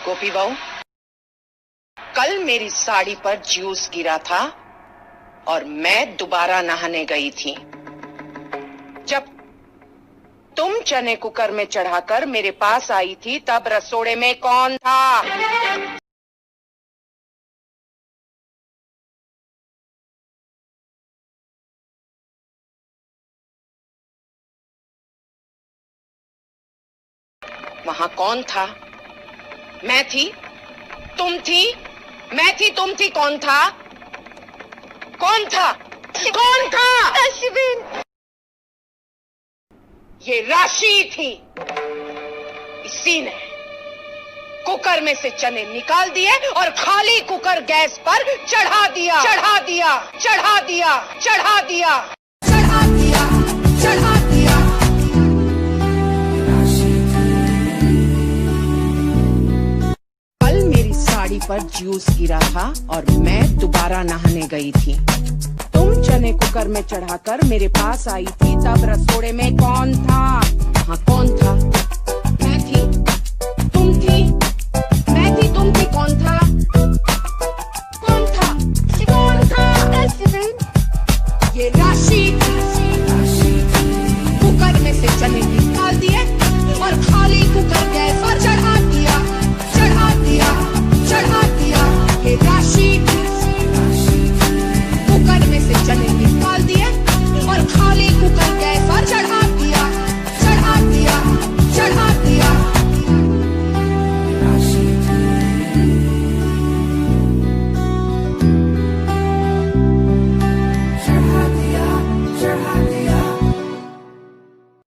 गोपी बहू, कल मेरी साड़ी पर जूस गिरा था और मैं दोबारा नहाने गई थी। जब तुम चने कुकर में चढ़ाकर मेरे पास आई थी तब रसोड़े में कौन था? वहां कौन था? मैं थी, तुम थी, मैं थी, तुम थी, कौन था? कौन था? कौन था? अश्विन। ये राशि थी। इसी ने कुकर में से चने निकाल दिए और खाली कुकर गैस पर चढ़ा दिया, चढ़ा दिया, चढ़ा दिया, चढ़ा दिया, चढ़ा दिया, चढ़ा दिया। कल मेरी साड़ी पर जूस गिरा था और मैं दोबारा नहाने गई थी। तुम चने कुकर में चढ़ाकर मेरे पास आई थी तब रसोड़े में कौन था? वहां कौन था?